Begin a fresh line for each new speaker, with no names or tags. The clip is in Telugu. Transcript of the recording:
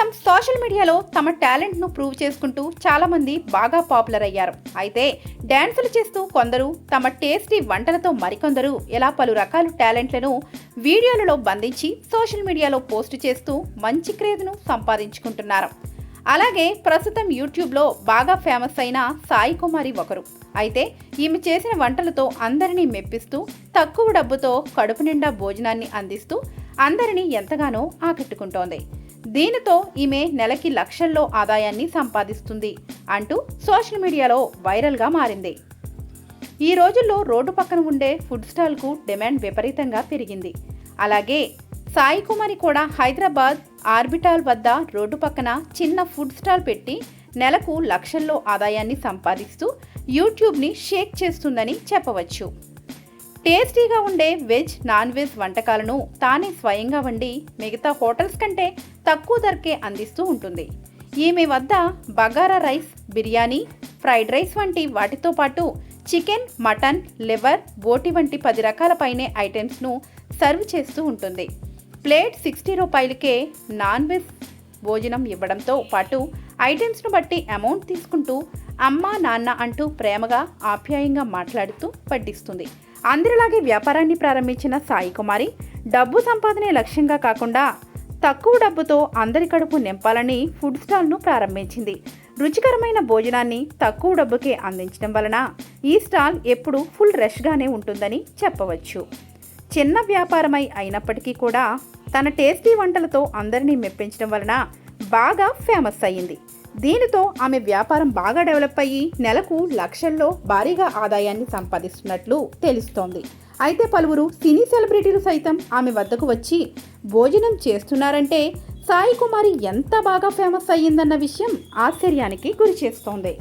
ప్రస్తుతం సోషల్ మీడియాలో తమ టాలెంట్ను ప్రూవ్ చేసుకుంటూ చాలామంది బాగా పాపులర్ అయ్యారు. అయితే డ్యాన్సులు చేస్తూ కొందరు, తమ టేస్టీ వంటలతో మరికొందరు ఇలా పలు రకాల టాలెంట్లను వీడియోలలో బంధించి సోషల్ మీడియాలో పోస్ట్ చేస్తూ మంచి క్రేజ్ను సంపాదించుకుంటున్నారు. అలాగే ప్రస్తుతం యూట్యూబ్లో బాగా ఫేమస్ అయిన సాయి కుమారి ఒకరు. అయితే ఈమె చేసిన వంటలతో అందరినీ మెప్పిస్తూ తక్కువ డబ్బుతో కడుపు నిండా భోజనాన్ని అందిస్తూ అందరినీ ఎంతగానో ఆకట్టుకుంటోంది. దీనితో ఈమె నెలకి లక్షల్లో ఆదాయాన్ని సంపాదిస్తుంది అంటూ సోషల్ మీడియాలో వైరల్గా మారింది. ఈ రోజుల్లో రోడ్డు పక్కన ఉండే ఫుడ్ స్టాల్కు డిమాండ్ విపరీతంగా పెరిగింది. అలాగే సాయి కుమారి కూడా హైదరాబాద్ ఆర్బిటాల్ వద్ద రోడ్డు పక్కన చిన్న ఫుడ్ స్టాల్ పెట్టి నెలకు లక్షల్లో ఆదాయాన్ని సంపాదిస్తూ యూట్యూబ్ని షేక్ చేస్తుందని చెప్పవచ్చు. టేస్టీగా ఉండే వెజ్, నాన్ వెజ్ వంటకాలను తానే స్వయంగా వండి మిగతా హోటల్స్ కంటే తక్కువ ధరకే అందిస్తూ ఉంటుంది. ఈమె వద్ద bagara rice, biryani, fried rice వంటి వాటితో పాటు చికెన్, మటన్, లివర్, బోటి వంటి 10 రకాల పైనే ఐటమ్స్ను సర్వ్ చేస్తూ ఉంటుంది. ప్లేట్ 60 రూపాయలకే నాన్ వెజ్ భోజనం ఇవ్వడంతో పాటు ఐటమ్స్ను బట్టి అమౌంట్ తీసుకుంటూ అమ్మ, నాన్న అంటూ ప్రేమగా ఆప్యాయంగా మాట్లాడుతూ వడ్డిస్తుంది. అందరిలాగే వ్యాపారాన్ని ప్రారంభించిన సాయి కుమారి డబ్బు సంపాదనే లక్ష్యంగా కాకుండా తక్కువ డబ్బుతో అందరి కడుపు నింపాలని ఫుడ్ స్టాల్ను ప్రారంభించింది. రుచికరమైన భోజనాన్ని తక్కువ డబ్బుకే అందించడం వలన ఈ స్టాల్ ఎప్పుడూ ఫుల్ రష్గానే ఉంటుందని చెప్పవచ్చు. చిన్న వ్యాపారమై అయినప్పటికీ కూడా తన టేస్టీ వంటలతో అందరినీ మెప్పించడం వలన బాగా ఫేమస్ అయ్యింది. దీనితో ఆమె వ్యాపారం బాగా డెవలప్ అయ్యి నెలకు లక్షల్లో భారీగా ఆదాయాన్ని సంపాదిస్తున్నట్లు తెలుస్తోంది. అయితే పలువురు సినీ సెలబ్రిటీలు సైతం ఆమె వద్దకు వచ్చి భోజనం చేస్తున్నారంటే సాయి కుమారి ఎంత బాగా ఫేమస్ అయ్యిందన్న విషయం ఆశ్చర్యానికి గురిచేస్తోంది.